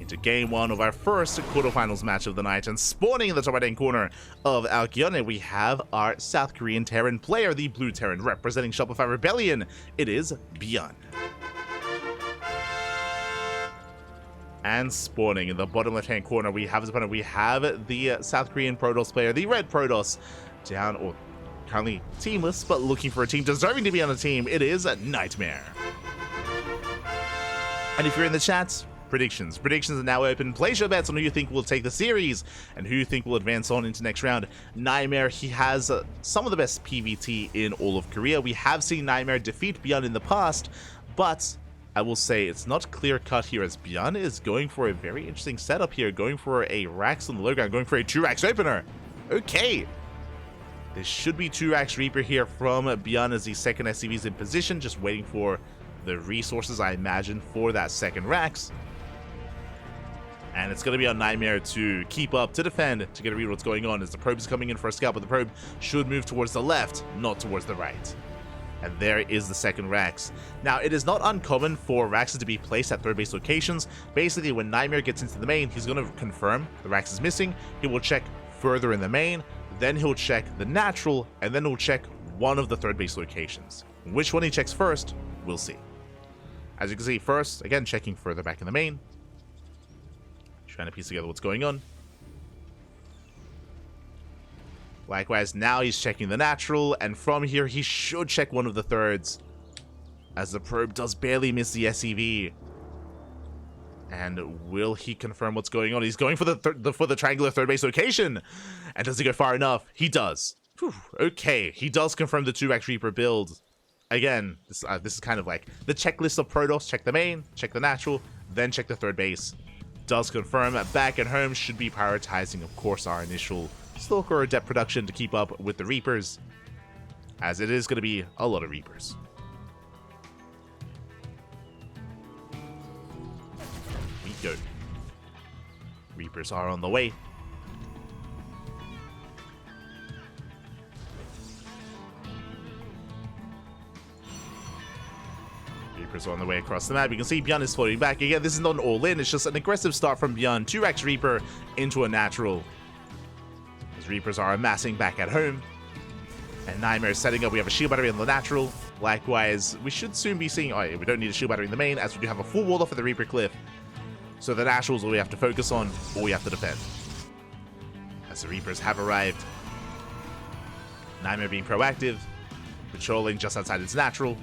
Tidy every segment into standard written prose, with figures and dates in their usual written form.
into game one of our first quarterfinals match of the night, and spawning in the top right hand corner of our ByuN, we have our South Korean Terran player, the Blue Terran representing Shopify Rebellion. It is ByuN. And spawning in the bottom left hand corner, we have his opponent. We have the South Korean Protoss player, the Red Protoss, down or currently teamless, but looking for a team deserving to be on a team. It is NightMare. And if you're in the chat, predictions are now open. Place your bets on who you think will take the series and who you think will advance on into next round. NightMare, he has some of the best PvT in all of Korea. We have seen NightMare defeat ByuN in the past, but I will say it's not clear cut here, as ByuN is going for a very interesting setup here, going for a Rax on the low ground, going for a 2-Rax opener. Okay. There should be 2-Rax Reaper here from ByuN as the second SCV is in position, just waiting for the resources, I imagine, for that second Rax. And it's going to be on NightMare to keep up, to defend, to get a read what's going on, as the probe is coming in for a scalp, but the probe should move towards the left, not towards the right. And there is the second Rax. Now, it is not uncommon for Raxes to be placed at third base locations. Basically, when NightMare gets into the main, he's going to confirm the Rax is missing. He will check further in the main, then he'll check the natural, and then he'll check one of the third base locations. Which one he checks first, we'll see. As you can see, first, again, checking further back in the main. Trying to piece together what's going on. Likewise, now he's checking the natural, and from here he should check one of the thirds, as the probe does barely miss the SCV. And will he confirm what's going on? He's going for the triangular third base location, and does he go far enough? He does. Whew. Okay, he does confirm the 2-Rax Reaper build. Again, this is kind of like the checklist of Protoss. Check the main, check the natural, then check the third base. Does confirm. Back at home, should be prioritizing, of course, our initial Stalker or Adept production to keep up with the Reapers, as it is going to be a lot of Reapers. We go. Reapers are on the way. Reapers are on the way across the map. You can see ByuN is floating back. Again, this is not an all-in. It's just an aggressive start from ByuN. 2-Rax Reaper into a natural. As Reapers are amassing back at home. And NightMare is setting up. We have a shield battery on the natural. Likewise, we should soon be seeing... Oh, yeah, we don't need a shield battery in the main, as we do have a full wall off of the Reaper cliff. So the naturals all we have to focus on, or we have to defend. As the Reapers have arrived. NightMare being proactive. Patrolling just outside its natural.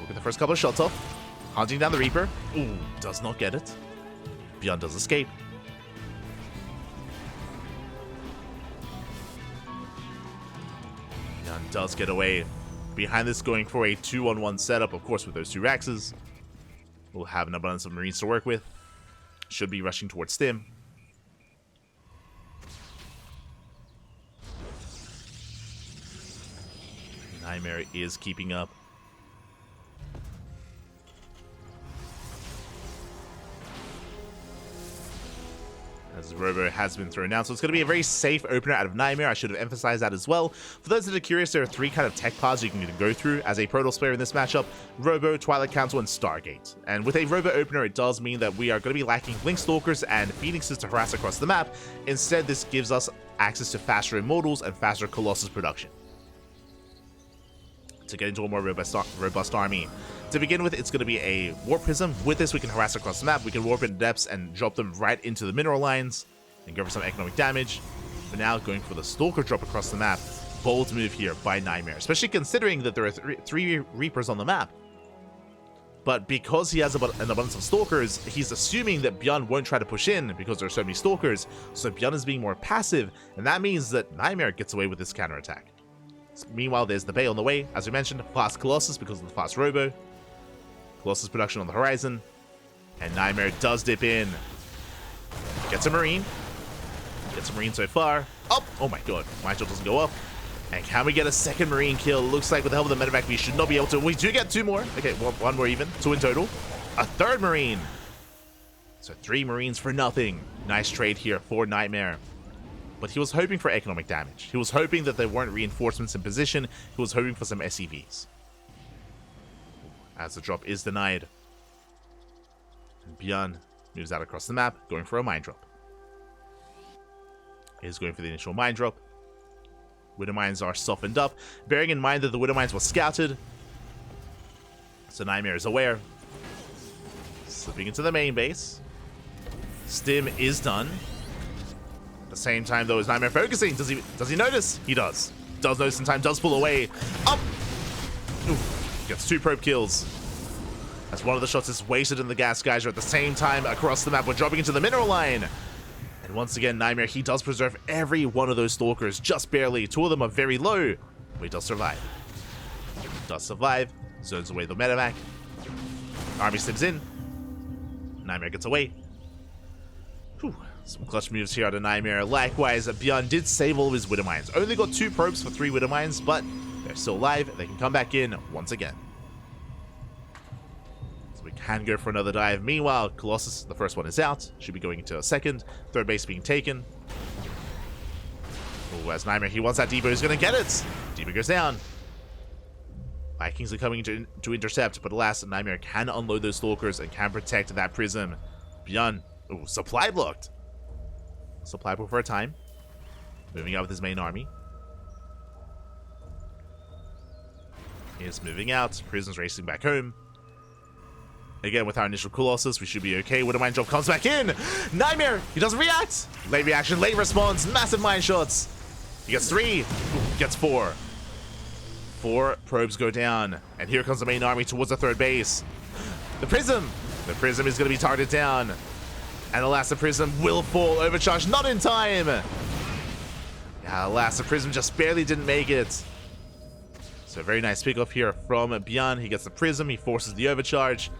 Look at the first couple of shots off. Hunting down the Reaper. Ooh, does not get it. ByuN does escape. ByuN does get away. Behind this, going for a 2-on-1 setup, of course, with those 2 Raxes. We'll have an abundance of Marines to work with. Should be rushing towards Stim. NightMare is keeping up. As Robo has been thrown down, so it's going to be a very safe opener out of NightMare. I should have emphasized that as well. For those that are curious, there are 3 kind of tech paths you can go through as a Protoss player in this matchup: Robo, Twilight Council, and Stargate. And with a Robo opener, it does mean that we are going to be lacking Blink Stalkers and Phoenixes to harass across the map. Instead, this gives us access to faster Immortals and faster Colossus production to get into a more robust army. To begin with, it's going to be a Warp Prism. With this, we can harass across the map. We can warp in depths and drop them right into the mineral lines and go for some economic damage. But now, going for the Stalker drop across the map. Bold move here by NightMare, especially considering that there are 3 Reapers on the map. But because he has an abundance of Stalkers, he's assuming that ByuN won't try to push in because there are so many Stalkers. So ByuN is being more passive, and that means that NightMare gets away with this counterattack. Meanwhile, there's the Bay on the way. As we mentioned, fast Colossus because of the fast Robo. Colossus production on the horizon. And NightMare does dip in. Gets a Marine. Gets a Marine so far. Oh my god. Mitchell doesn't go up. And can we get a second Marine kill? Looks like with the help of the medevac, we should not be able to. We do get 2 more. Okay, one more even. 2 in total. A third Marine. So 3 Marines for nothing. Nice trade here for NightMare. But he was hoping for economic damage. He was hoping that there weren't reinforcements in position. He was hoping for some SCVs. As the drop is denied. And ByuN moves out across the map, going for a mine drop. He's going for the initial mine drop. Widow mines are softened up, bearing in mind that the Widow mines were scouted. So NightMare is aware. Slipping into the main base. Stim is done. At the same time, though, is NightMare focusing? Does he notice? He does. Does notice in time, does pull away. Up! Ooh, gets 2 probe kills. As one of the shots is wasted in the gas geyser. At the same time, across the map, we're dropping into the mineral line. And once again, NightMare, he does preserve every one of those stalkers, just barely. 2 of them are very low, but he does survive. Does survive. Zones away the medevac. Army slips in. NightMare gets away. Whew. Some clutch moves here out of NightMare. Likewise, ByuN did save all of his Widow mines. Only got 2 probes for 3 Widow mines, but they're still alive. They can come back in once again. So we can go for another dive. Meanwhile, Colossus, the first one is out. Should be going into a second. Third base being taken. Oh, as NightMare, he wants that Debo. He's going to get it. Debo goes down. Vikings are coming to intercept, but alas, NightMare can unload those stalkers and can protect that prism. ByuN, ooh, supply blocked. Supply block for a time. Moving out with his main army. He is moving out. Prism's racing back home. Again, with our initial Colossus, we should be okay. Widow mine drop comes back in. NightMare, he doesn't react. Late reaction, late response, massive mine shots. He gets 3, ooh, gets 4. 4 probes go down, and here comes the main army towards the third base. The prism is going to be targeted down, and alas, the prism will fall. Overcharge, not in time. Yeah, alas, the prism just barely didn't make it. So a very nice pickoff here from ByuN. He gets the prism, he forces the overcharge,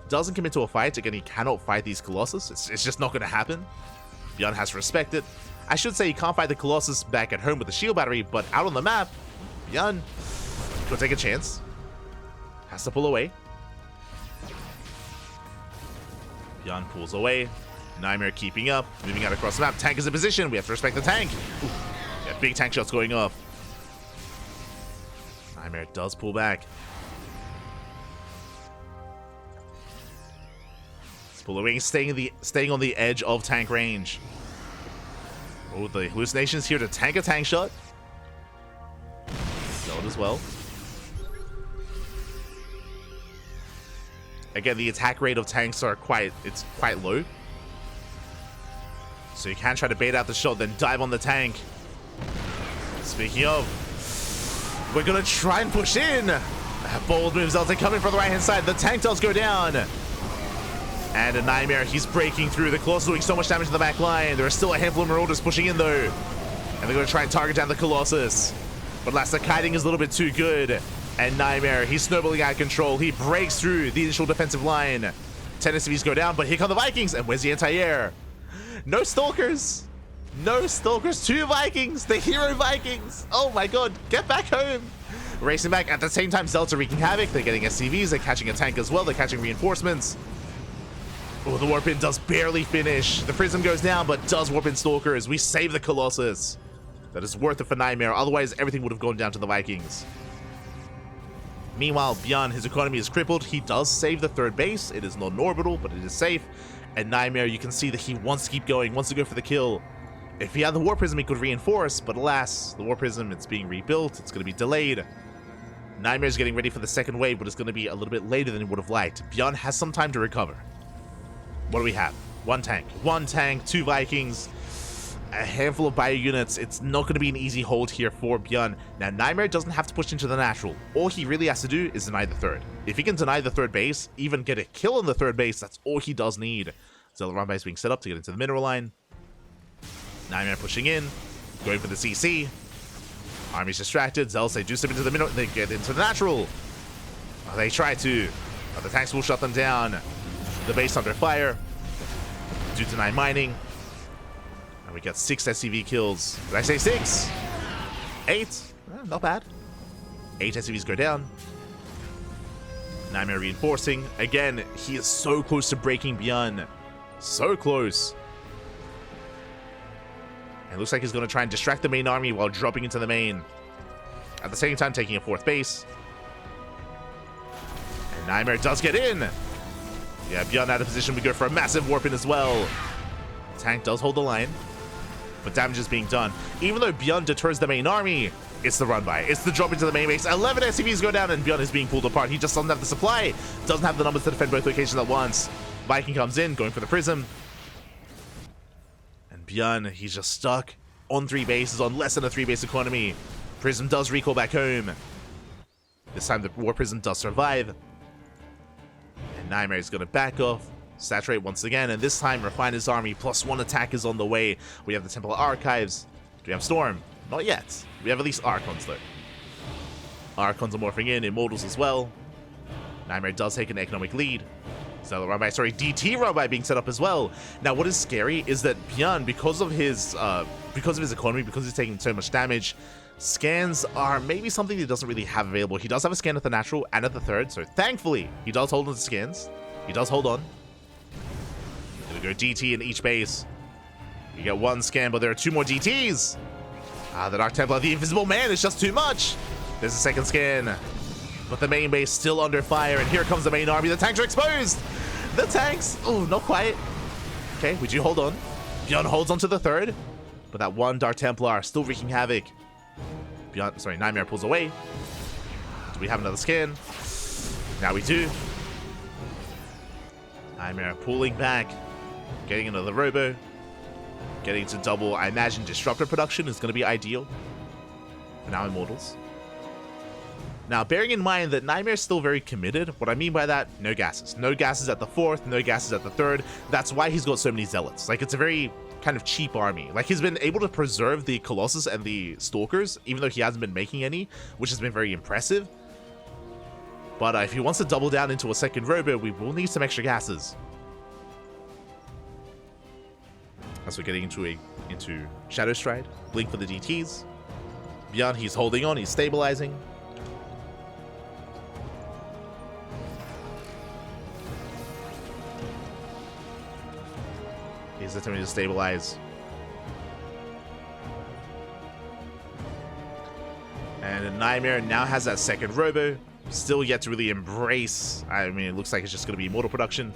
doesn't commit to a fight. Again, he cannot fight these Colossus. It's just not going to happen. ByuN has to respect it. I should say he can't fight the Colossus back at home with the shield battery, but out on the map, ByuN will take a chance. Has to pull away. ByuN pulls away. NightMare keeping up. Moving out across the map. Tank is in position. We have to respect the tank. Ooh, yeah, big tank shots going off. NightMare does pull back. Let's pull away. Staying on the edge of tank range. Oh, the hallucinations here to tank a tank shot. Zeld as well. Again, the attack rate of tanks are quite low. So you can try to bait out the shot, then dive on the tank. Speaking of, we're going to try and push in. Bold moves, they'll come in from the right-hand side. The tank does go down. And a NightMare, he's breaking through. The Colossus doing so much damage to the back line. There are still a handful of Marauders pushing in, though. And they're going to try and target down the Colossus. But last, the kiting is a little bit too good. And NightMare, he's snowballing out of control. He breaks through the initial defensive line. 10 SCVs go down, but here come the Vikings. And where's the anti-air? No Stalkers. No Stalkers. 2 Vikings. The hero Vikings. Oh my god. Get back home. Racing back. At the same time, Zelts are wreaking havoc. They're getting SCVs. They're catching a tank as well. They're catching reinforcements. Oh, the Warp In does barely finish. The Prism goes down, but does Warp In Stalkers. We save the Colossus. That is worth it for NightMare. Otherwise, everything would have gone down to the Vikings. Meanwhile, ByuN, his economy is crippled. He does save the third base. It is not an orbital, but it is safe. And NightMare, you can see that he wants to keep going, wants to go for the kill. If he had the War Prism, he could reinforce, but alas, the War Prism, it's being rebuilt. It's going to be delayed. NightMare is getting ready for the second wave, but it's going to be a little bit later than he would have liked. ByuN has some time to recover. What do we have? 1 tank, 2 Vikings, a handful of bio units. It's not going to be an easy hold here for ByuN. Now, NightMare doesn't have to push into the natural. All he really has to do is deny the third. If he can deny the third base, even get a kill on the third base, that's all he does need. So the run base being set up to get into the mineral line. NightMare pushing in, going for the CC. Army's distracted. Zelts, they do step into the mineral. They get into the natural. They try to, but the tanks will shut them down. The base under fire. Do deny mining. And we got 6 SCV kills. Did I say 6? 8? Not bad. 8 SCVs go down. NightMare reinforcing. Again, he is so close to breaking ByuN. So close. And it looks like he's going to try and distract the main army while dropping into the main. At the same time, taking a 4th base. And NightMare does get in. Yeah, ByuN out of position. We go for a massive warp in as well. Tank does hold the line, but damage is being done. Even though ByuN deters the main army, it's the run by. It's the drop into the main base. 11 SCVs go down, and ByuN is being pulled apart. He just doesn't have the supply. Doesn't have the numbers to defend both locations at once. Viking comes in, going for the Prism. And ByuN, he's just stuck on 3 bases, on less than a 3-base economy. Prism does recall back home. This time the War Prism does survive. And NightMare is going to back off, saturate once again, and this time refine his army. +1 attack is on the way. We have the Temple Archives. Do we have Storm? Not yet. We have at least Archons though. Archons are morphing in, Immortals as well. NightMare does take an economic lead. Stellar run by, sorry, DT run by being set up as well. Now what is scary is that ByuN, because of his economy, because he's taking so much damage, scans are maybe something he doesn't really have available. He does have a scan at the natural and at the third, so thankfully he does hold on to scans. He does hold on. There we go, DT in each base. You get 1 scan, but there are 2 more DTs. The Dark Templar, the Invisible Man is just too much. There's a second scan, but the main base still under fire, and here comes the main army. The tanks are exposed. The tanks, oh, not quite. Okay, we do hold on. ByuN holds on to the third, but that 1 Dark Templar still wreaking havoc. NightMare pulls away. Do we have another scan? Now we do. NightMare pulling back, getting another robo, getting to double. I imagine Disruptor production is going to be ideal for now Immortals. Now, bearing in mind that NightMare is still very committed, what I mean by that, no gases. No gases at the 4th, no gases at the 3rd. That's why he's got so many Zealots. Like, it's a very kind of cheap army. Like, he's been able to preserve the Colossus and the Stalkers, even though he hasn't been making any, which has been very impressive. But if he wants to double down into a second robo, we will need some extra gases. As we're getting into Shadow Stride, Blink for the DTs. ByuN, he's holding on, he's stabilizing. He's attempting to stabilize. And NightMare now has that second robo. Still yet to really embrace. I mean, it looks like it's just going to be Immortal production.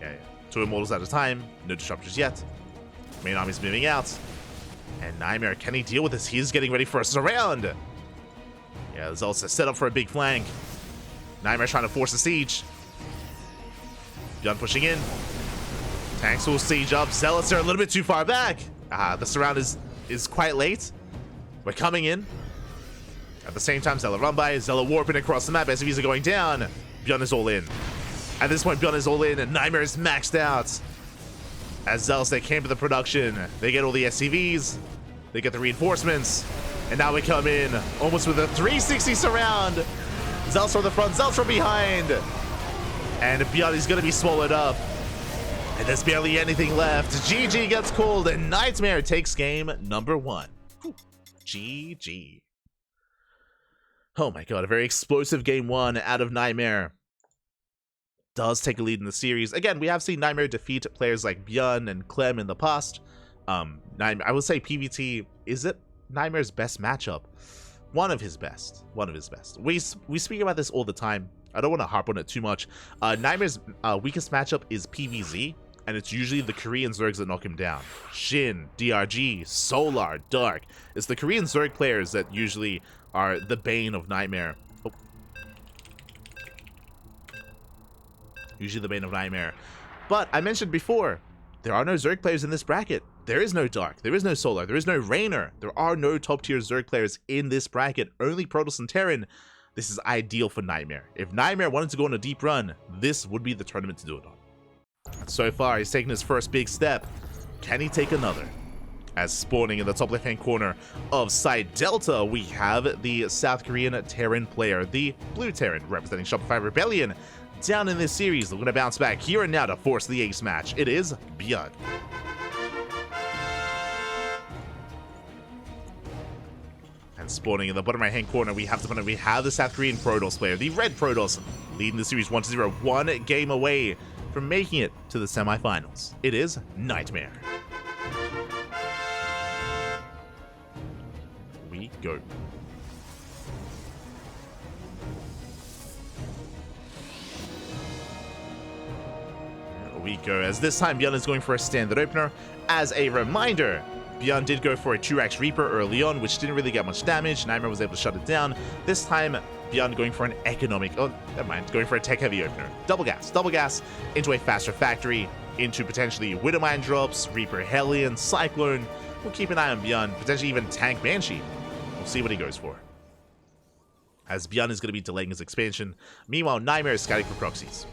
Yeah, 2 Immortals at a time. No Disruptors yet. Main army's moving out. And NightMare, can he deal with this? He's getting ready for a surround. Yeah, there's also set up for a big flank. NightMare trying to force a siege. ByuN pushing in. Tanks will siege up. Zealots are a little bit too far back. The surround is quite late. We're coming in. At the same time, Zealot run by, Zealot warping across the map. SCVs are going down. ByuN is all in. At this point, ByuN is all in, and NightMare is maxed out. As Zealots, they came to the production. They get all the SCVs. They get the reinforcements. And now we come in almost with a 360 surround. Zealots from the front, Zealots from behind. And ByuN is going to be swallowed up. And there's barely anything left. GG gets called, and NightMare takes game number 1. GG. Oh my god, a very explosive game 1 out of NightMare. Does take a lead in the series. Again, we have seen NightMare defeat players like ByuN and Clem in the past. I would say PvT, is it NightMare's best matchup? One of his best. One of his best. We speak about this all the time. I don't want to harp on it too much. NightMare's weakest matchup is PvZ, and it's usually the Korean Zergs that knock him down. Shin, DRG, Solar, Dark. It's the Korean Zerg players that usually are the bane of NightMare. Oh. Usually the bane of NightMare. But I mentioned before, there are no Zerg players in this bracket. There is no Dark, there is no Solar, there is no Raynor. There are no top tier Zerg players in this bracket. Only Protoss and Terran. This is ideal for NightMare. If NightMare wanted to go on a deep run, this would be the tournament to do it on. So far, he's taken his first big step. Can he take another? As spawning in the top left-hand corner of Side Delta, we have the South Korean Terran player, the Blue Terran, representing Shopify Rebellion. Down in this series, looking to bounce back here and now to force the ace match. It is ByuN. And spawning in the bottom right-hand corner, we have the South Korean Protoss player, the Red Protoss, leading the series 1-0, 1 game away from making it to the semifinals. It is NightMare. We go. we go, as this time ByuN is going for a standard opener. As a reminder, ByuN did go for a 2-Rax Reaper early on, which didn't really get much damage. NightMare was able to shut it down. This time, ByuN going for an economic, oh, never mind, going for a tech-heavy opener. Double gas into a faster factory, into potentially Widowmine drops, Reaper Hellion, Cyclone. We'll keep an eye on ByuN, potentially even Tank Banshee. We'll see what he goes for, as ByuN is going to be delaying his expansion. Meanwhile, NightMare is scouting for proxies.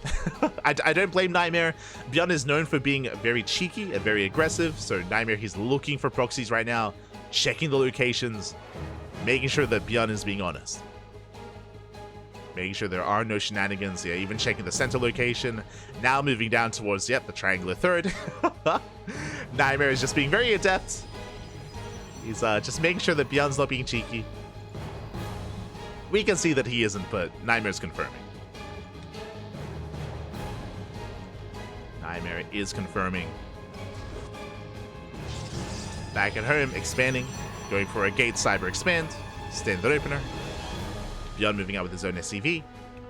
I don't blame NightMare. ByuN is known for being very cheeky and very aggressive, so NightMare, he's looking for proxies right now, checking the locations, making sure that ByuN is being honest. Making sure there are no shenanigans, yeah, even checking the center location. Now moving down towards, yep, the triangular third. NightMare is just being very adept. He's just making sure that ByuN's not being cheeky. We can see that he isn't, but NightMare's confirming. NightMare is confirming. Back at home, expanding. Going for a Gate Cyber Expand. Standard opener. ByuN moving out with his own SCV.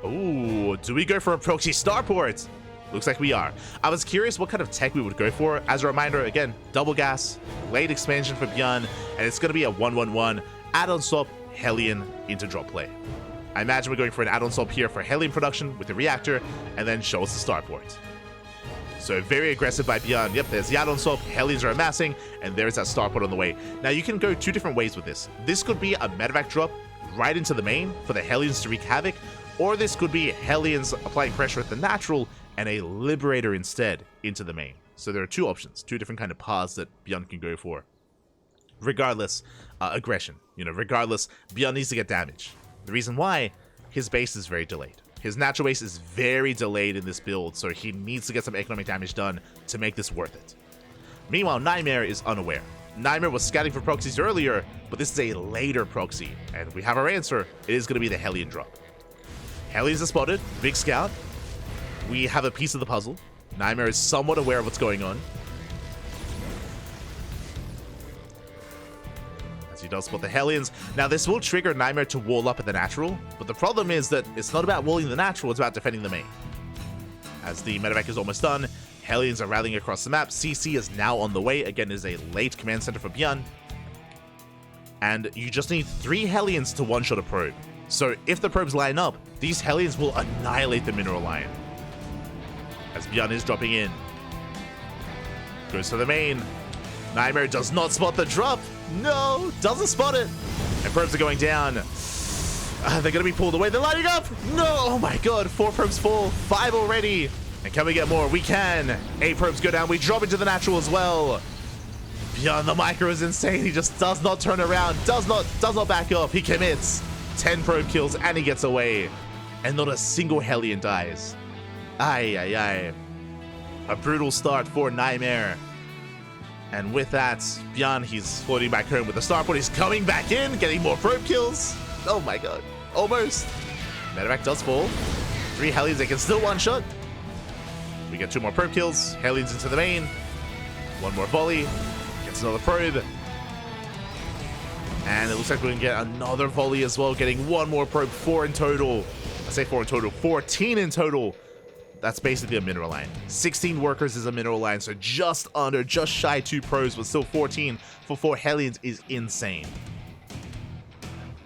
Ooh, do we go for a proxy starport? Looks like we are. I was curious what kind of tech we would go for. As a reminder, again, double gas, late expansion for ByuN, and it's going to be a 1-1-1 add-on swap, Hellion into drop play. I imagine we're going for an add-on swap here for Hellion production with the reactor, and then show us the starport. So very aggressive by ByuN. Yep, there's the add-on swap, Hellions are amassing, and there's that starport on the way. Now you can go two different ways with this. This could be a medevac drop right into the main for the Hellions to wreak havoc, or this could be Hellions applying pressure at the natural and a Liberator instead into the main. So there are two options, two different kind of paths that ByuN can go for. Regardless, aggression. Regardless, ByuN needs to get damage. The reason why, his base is very delayed. His natural base is very delayed in this build, so he needs to get some economic damage done to make this worth it. Meanwhile, NightMare is unaware. NightMare was scouting for proxies earlier, but this is a later proxy, and we have our answer. It is going to be the Hellion drop. Hellions are spotted, big scout. We have a piece of the puzzle. NightMare is somewhat aware of what's going on, as he does spot the Hellions. Now, this will trigger NightMare to wall up at the natural, but the problem is that it's not about walling the natural, it's about defending the main. As the medevac is almost done, Hellions are rallying across the map. CC is now on the way. Again, is a late command center for ByuN. And you just need 3 Hellions to one-shot a probe. So if the probes line up, these Hellions will annihilate the mineral line. As ByuN is dropping in. Goes to the main. NightMare does not spot the drop. No, doesn't spot it. And probes are going down. They're going to be pulled away. They're lining up. No, oh my god. 4 probes fall. 5 already. And can we get more? We can. 8 probes go down. We drop into the natural as well. ByuN, the micro is insane. He just does not turn around. Does not back off. He commits. 10 probe kills and he gets away. And not a single Hellion dies. Ay, ay, ay. A brutal start for NightMare. And with that, ByuN, he's floating back home with the starport. He's coming back in, getting more probe kills. Oh my god. Almost. Medevac does fall. 3 Hellions, they can still one-shot. We get 2 more probe kills. Hellions into the main. 1 more volley. Gets another probe. And it looks like we can get another volley as well, getting 1 more probe. 4 in total. I say 4 in total. 14 in total. That's basically a mineral line. 16 workers is a mineral line, so just shy 2 probes, but still 14 for 4 Hellions is insane.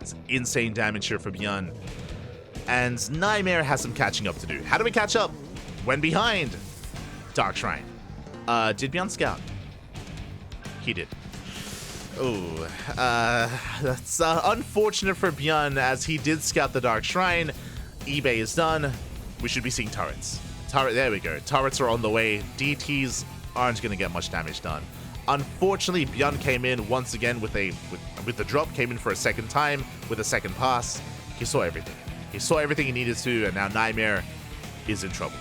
It's insane damage here for ByuN. And NightMare has some catching up to do. How do we catch up? When behind. Dark Shrine. Did ByuN scout? He did. Oh, that's unfortunate for ByuN, as he did scout the Dark Shrine. eBay is done. We should be seeing turrets. There we go. Turrets are on the way. DTs aren't going to get much damage done. Unfortunately, ByuN came in once again with the drop. Came in for a second time with a second pass. He saw everything. He saw everything he needed to, and now NightMare is in trouble.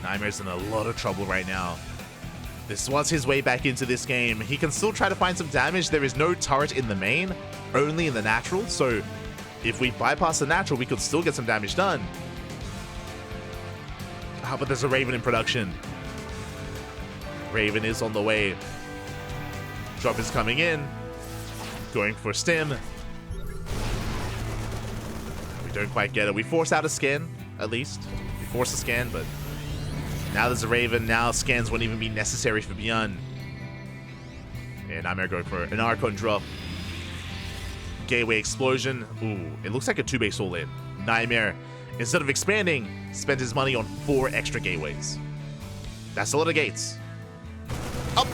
NightMare's in a lot of trouble right now. This was his way back into this game. He can still try to find some damage. There is no turret in the main, only in the natural. So if we bypass the natural, we could still get some damage done. But there's a Raven in production. Raven is on the way. Drop is coming in. Going for stim. We don't quite get it. We force out a scan, at least. We force a scan, but Now there's a Raven. Now scans won't even be necessary for ByuN. And NightMare going for an Archon drop. Gateway explosion. Ooh, it looks like a 2-base all-in. NightMare, instead of expanding, spent his money on 4 extra gateways. That's a lot of gates. Oh,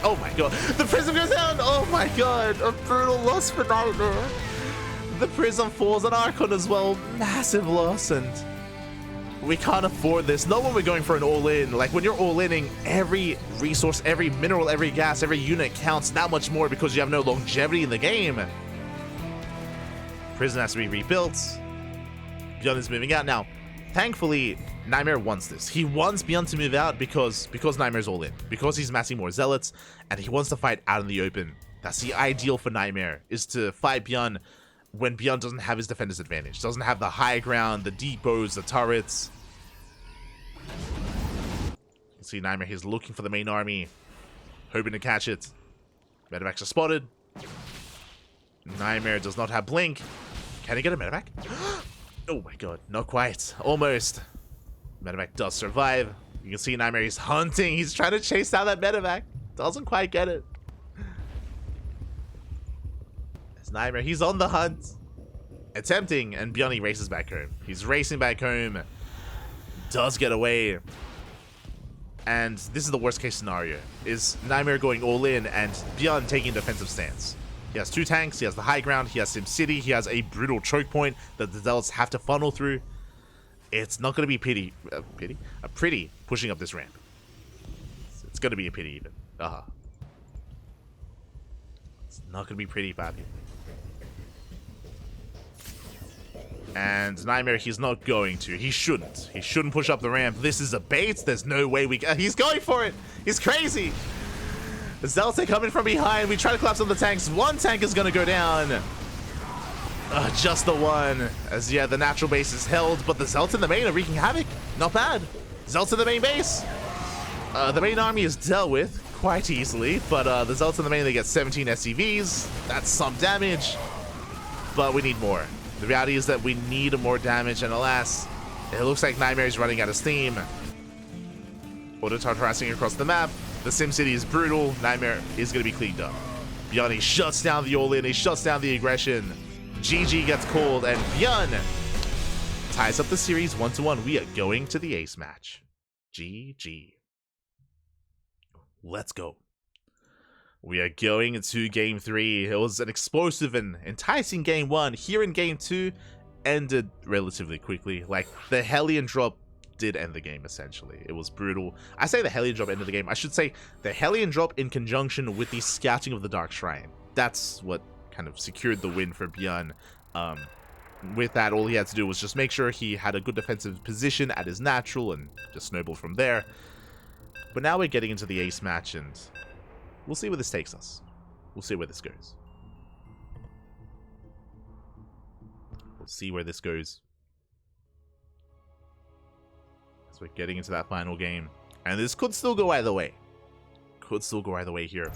oh my god. The Prism goes down. Oh my god. A brutal loss for NightMare. The Prism falls on Archon as well. Massive loss, and we can't afford this. Not when we're going for an all-in. Like, when you're all-inning, every resource, every mineral, every gas, every unit counts that much more because you have no longevity in the game. Prism has to be rebuilt. ByuN is moving out now. Thankfully, NightMare wants this. He wants ByuN to move out because NightMare's all in. Because he's massing more zealots, and he wants to fight out in the open. That's the ideal for NightMare, is to fight ByuN when ByuN doesn't have his defender's advantage. Doesn't have the high ground, the depots, the turrets. You see NightMare, he's looking for the main army, hoping to catch it. Medevacs are spotted. NightMare does not have blink. Can he get a medevac? Oh my god, not quite. Almost. Medevac does survive. You can see NightMare, he's hunting. He's trying to chase down that medevac. Doesn't quite get it. It's NightMare, he's on the hunt. Attempting, and ByuN races back home. He's racing back home. Does get away. And this is the worst case scenario. Is NightMare going all in and ByuN taking a defensive stance. He has 2 tanks, he has the high ground, he has SimCity, he has a brutal choke point that the Zealots have to funnel through. It's not going to be pretty pushing up this ramp. It's going to be a pity even. It's not going to be pretty, Pappy. And NightMare, he's not going to. He shouldn't. He shouldn't push up the ramp. This is a bait. There's no way we can. He's going for it. He's crazy. The Zealots are coming from behind. We try to collapse on the tanks. 1 tank is going to go down. Just the one. As, yeah, the natural base is held, but the Zealots in the main are wreaking havoc. Not bad. Zealots in the main base. The main army is dealt with quite easily, but the Zealots in the main, they get 17 SCVs. That's some damage, but we need more. The reality is that we need more damage, and alas, it looks like NightMare is running out of steam. Auto-tart harassing across the map. The SimCity is brutal. NightMare is going to be cleaned up. ByuN shuts down the all-in. He shuts down the aggression. GG gets called, and ByuN ties up the series 1-1. We are going to the ace match. GG. Let's go. We are going into Game 3. It was an explosive and enticing Game 1. Here in Game 2, ended relatively quickly. Like, the Hellion drop did end the game, essentially. It was brutal. I say the Hellion drop ended the game. I should say the Hellion drop in conjunction with the scouting of the Dark Shrine. That's what kind of secured the win for ByuN. With that, all he had to do was just make sure he had a good defensive position at his natural and just snowball from there. But now we're getting into the ace match, and we'll see where this takes us. We'll see where this goes. We'll see where this goes. So we're getting into that final game. And this could still go either way. Could still go either way here.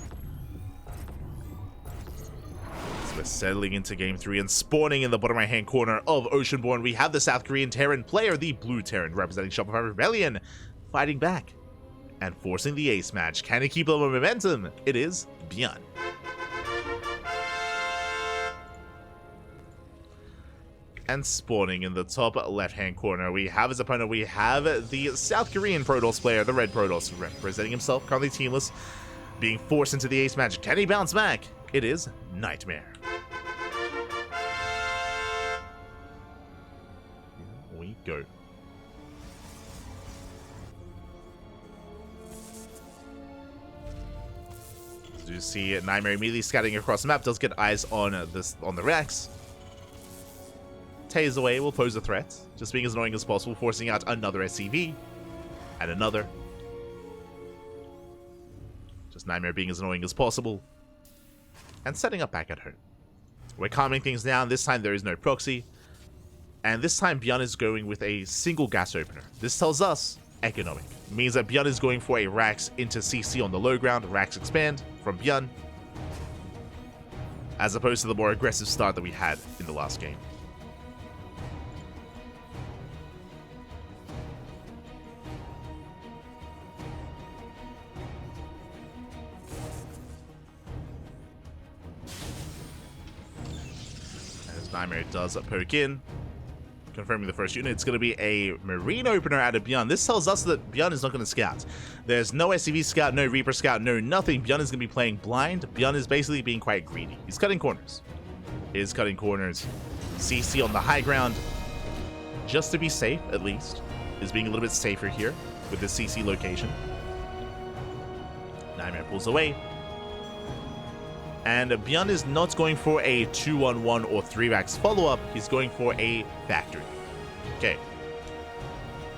So we're settling into Game 3 and spawning in the bottom right-hand corner of Oceanborn. We have the South Korean Terran player, the Blue Terran, representing Shopify Rebellion, fighting back and forcing the ace match. Can he keep up the momentum? It is ByuN. And spawning in the top left-hand corner, we have his opponent. We have the South Korean Protoss player, the Red Protoss, representing himself, currently teamless, being forced into the ace match. Can he bounce back? It is NightMare. Here we go. You see NightMare immediately scouting across the map, does get eyes on the Rex. Tase away will pose a threat, just being as annoying as possible, forcing out another SCV and another. Just NightMare being as annoying as possible and setting up back at home. We're calming things down. This time there is no proxy, and this time ByuN is going with a single gas opener. This tells us economic. It means that ByuN is going for a Rax into CC on the low ground, Rax expand from ByuN, as opposed to the more aggressive start that we had in the last game. NightMare does poke in, confirming the first unit. It's going to be a Marine opener out of ByuN. This tells us that ByuN is not going to scout. There's no SCV scout, no Reaper scout, no nothing. ByuN is going to be playing blind. ByuN is basically being quite greedy. He's cutting corners. CC on the high ground, just to be safe, at least, is being a little bit safer here with this CC location. NightMare pulls away. And ByuN is not going for a 2-on-1 or 3-vax follow-up. He's going for a factory. Okay.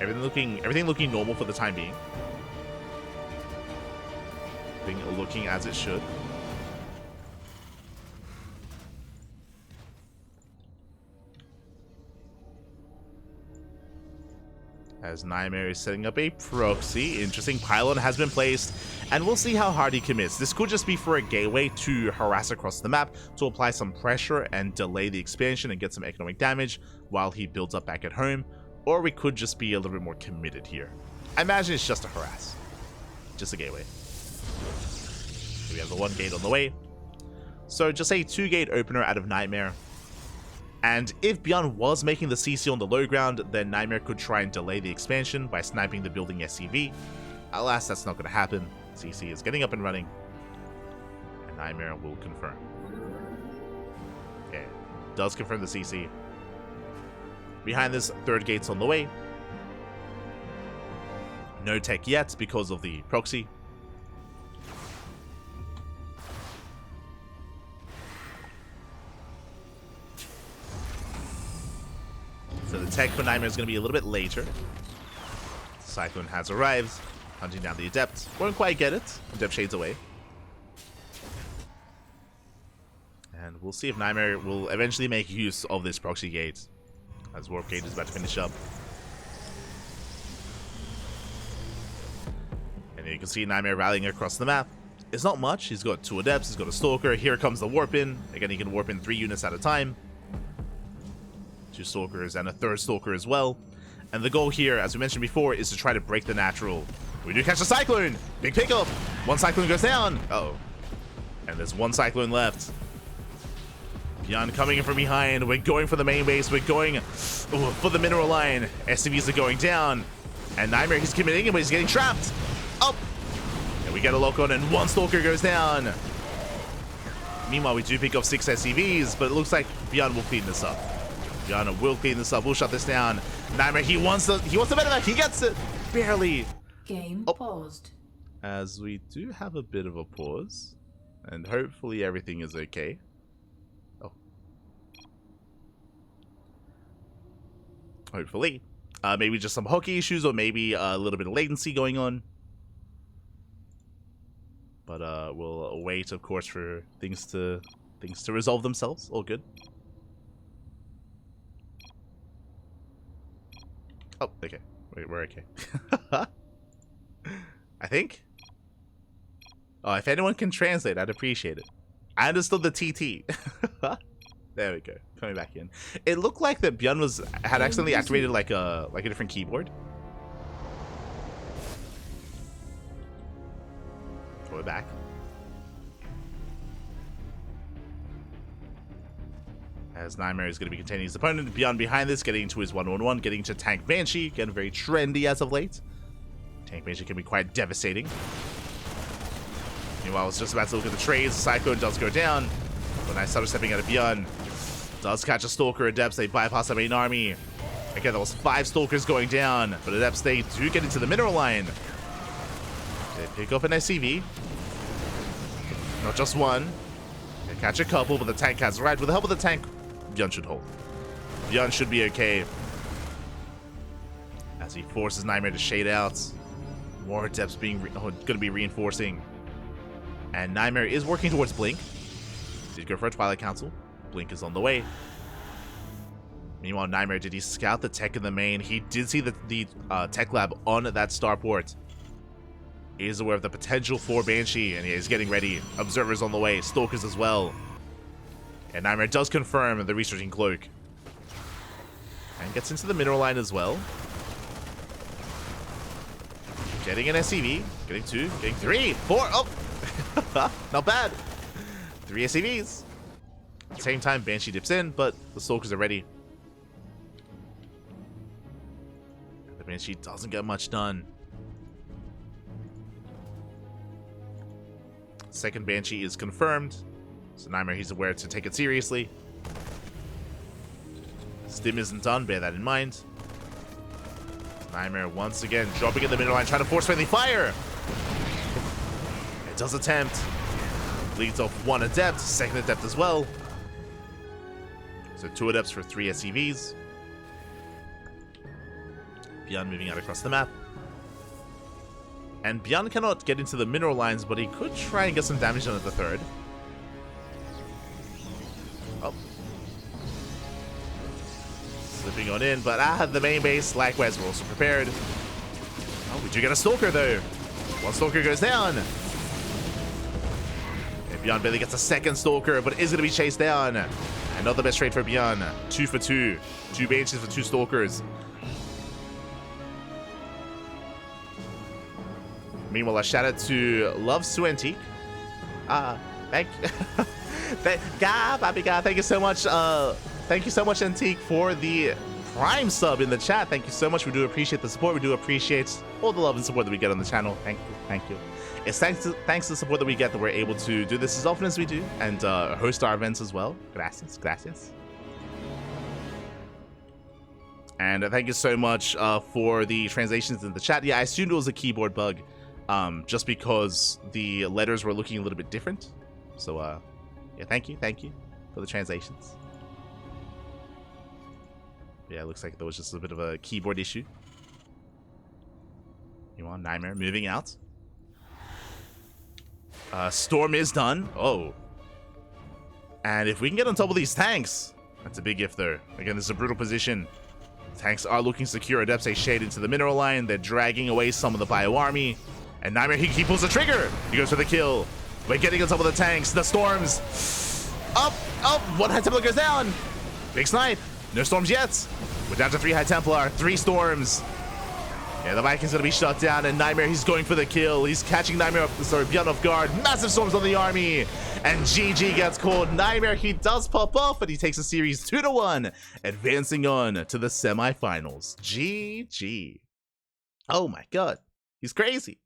Everything looking normal for the time being. Everything looking as it should. As NightMare is setting up a proxy. Interesting. Pylon has been placed, and we'll see how hard he commits. This could just be for a gateway to harass across the map, to apply some pressure and delay the expansion and get some economic damage while he builds up back at home, or we could just be a little bit more committed here. I imagine it's just a harass. Just a gateway. We have the 1 gate on the way. So just a 2-gate opener out of NightMare. And if ByuN was making the CC on the low ground, then NightMare could try and delay the expansion by sniping the building SCV. Alas, that's not going to happen. CC is getting up and running, and NightMare will confirm. Okay, does confirm the CC. Behind this, 3rd gate's on the way. No tech yet because of the proxy. So the tech for NightMare is going to be a little bit later. Cyclone has arrived, hunting down the Adept. Won't quite get it. Adept shades away. And we'll see if NightMare will eventually make use of this proxy gate, as Warp Gate is about to finish up. And you can see NightMare rallying across the map. It's not much. He's got 2 Adepts, he's got a Stalker. Here comes the Warp in. Again, he can warp in 3 units at a time. 2 Stalkers and a 3rd Stalker as well. And the goal here, as we mentioned before, is to try to break the natural. We do catch a Cyclone! Big pickup! 1 Cyclone goes down! Uh-oh. And there's 1 Cyclone left. ByuN coming in from behind. We're going for the main base. We're going for the mineral line. SCVs are going down. And NightMare, he's committing, but he's getting trapped. Up! And we get a lock on, and 1 Stalker goes down. Meanwhile, we do pick off 6 SCVs, but it looks like ByuN will clean this up. ByuN will clean this up. We'll shut this down. NightMare, he wants the medevac. He gets it. Barely. Game paused. As we do have a bit of a pause. And hopefully everything is okay. Oh. Hopefully. Maybe just some hockey issues, or maybe a little bit of latency going on. But we'll wait, of course, for things to resolve themselves. All good. Oh, okay. Wait, we're okay. I think. Oh, if anyone can translate, I'd appreciate it. I understood the TT. There we go. Coming back in. It looked like that ByuN had accidentally activated like a different keyboard. We're back. As NightMare is going to be containing his opponent. ByuN behind this, getting into his 1-1-1, getting to Tank Banshee. Getting very trendy as of late. Tank Banshee can be quite devastating. Meanwhile, I was just about to look at the trades. Cyclone does go down. When I started stepping out of ByuN, does catch a Stalker. Adepts, they bypass the main army. Again, there was 5 Stalkers going down. But Adepts, they do get into the mineral line. They pick up an SCV. Not just 1. They catch a couple, but the tank has arrived. With the help of the tank, ByuN should hold. ByuN should be okay. As he forces NightMare to shade out. More Adepts going to be reinforcing. And NightMare is working towards Blink. Did go for a Twilight Council. Blink is on the way. Meanwhile, NightMare, did he scout the tech in the main? He did see the tech lab on that starport. He is aware of the potential for Banshee, and he is getting ready. Observers on the way. Stalkers as well. And NightMare does confirm the researching cloak. And gets into the mineral line as well. Getting an SCV. Getting 2. Getting 3. 4. Oh! Not bad. 3 SCVs. At the same time, Banshee dips in, but the Stalkers are ready. The Banshee doesn't get much done. Second Banshee is confirmed, so NightMare, he's aware to take it seriously. Stim isn't done, bear that in mind. NightMare once again dropping in the middle line, trying to force friendly fire. It does attempt. Leads off one Adept, second Adept as well. So 2 Adepts for 3 SCVs. ByuN moving out across the map. And ByuN cannot get into the mineral lines, but he could try and get some damage done at the third. Oh. Slipping on in, but the main base, likewise, we're also prepared. Oh, we do get a Stalker though. One Stalker goes down. And ByuN barely gets a second Stalker, but is going to be chased down. And not the best trade for ByuN. 2 for 2. 2 Banshees for 2 Stalkers. Meanwhile, a shout out to Loves to Antique. Thank you so much. Thank you so much, Antique, for the Prime sub in the chat. Thank you so much. We do appreciate the support. We do appreciate all the love and support that we get on the channel. Thank you. It's thanks to the support that we get that we're able to do this as often as we do and host our events as well. Gracias. And thank you so much for the translations in the chat. Yeah, I assumed it was a keyboard bug. Just because the letters were looking a little bit different. So, yeah, thank you for the translations. Yeah, it looks like there was just a bit of a keyboard issue. You want NightMare moving out. Storm is done. Oh. And if we can get on top of these tanks, that's a big if though. Again, this is a brutal position. Tanks are looking secure. Adepts a shade into the mineral line. They're dragging away some of the bio army. And NightMare, he pulls the trigger. He goes for the kill. We're getting on top of the tanks. The storms. Up. One High Templar goes down. Big snipe. No storms yet. We're down to 3 High Templar. 3 storms. Yeah, the Viking's going to be shut down. And NightMare, he's going for the kill. He's catching ByuN off guard. Massive storms on the army. And GG gets called. NightMare, he does pop off. And he takes the series 2-1. Advancing on to the semifinals. GG. Oh my god. He's crazy.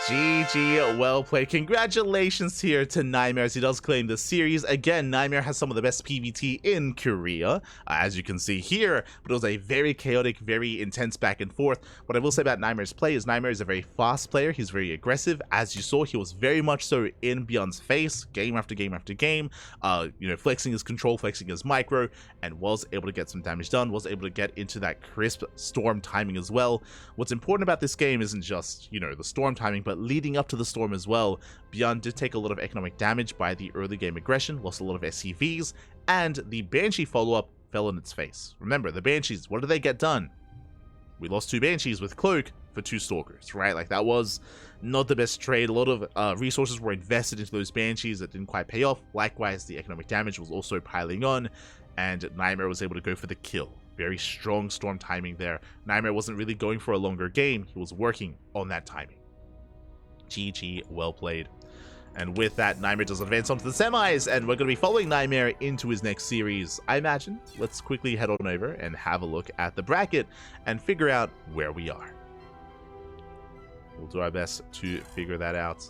GG, well played. Congratulations here to NightMare as he does claim the series. Again, NightMare has some of the best PvT in Korea, as you can see here, but it was a very chaotic, very intense back and forth. What I will say about NightMare's play is NightMare is a very fast player. He's very aggressive. As you saw, he was very much so in ByuN's face, game after game after game, flexing his control, flexing his micro, and was able to get some damage done, was able to get into that crisp storm timing as well. What's important about this game isn't just, the storm timing, but leading up to the storm as well. ByuN did take a lot of economic damage by the early game aggression, lost a lot of SCVs, and the Banshee follow-up fell on its face. Remember, the Banshees, what did they get done? We lost 2 Banshees with Cloak for 2 Stalkers, right? Like, that was not the best trade. A lot of resources were invested into those Banshees that didn't quite pay off. Likewise, the economic damage was also piling on, and NightMare was able to go for the kill. Very strong storm timing there. NightMare wasn't really going for a longer game. He was working on that timing. GG, well played. And with that, NightMare does advance onto the semis, and we're going to be following NightMare into his next series, I imagine. Let's quickly head on over and have a look at the bracket and figure out where we are. We'll do our best to figure that out.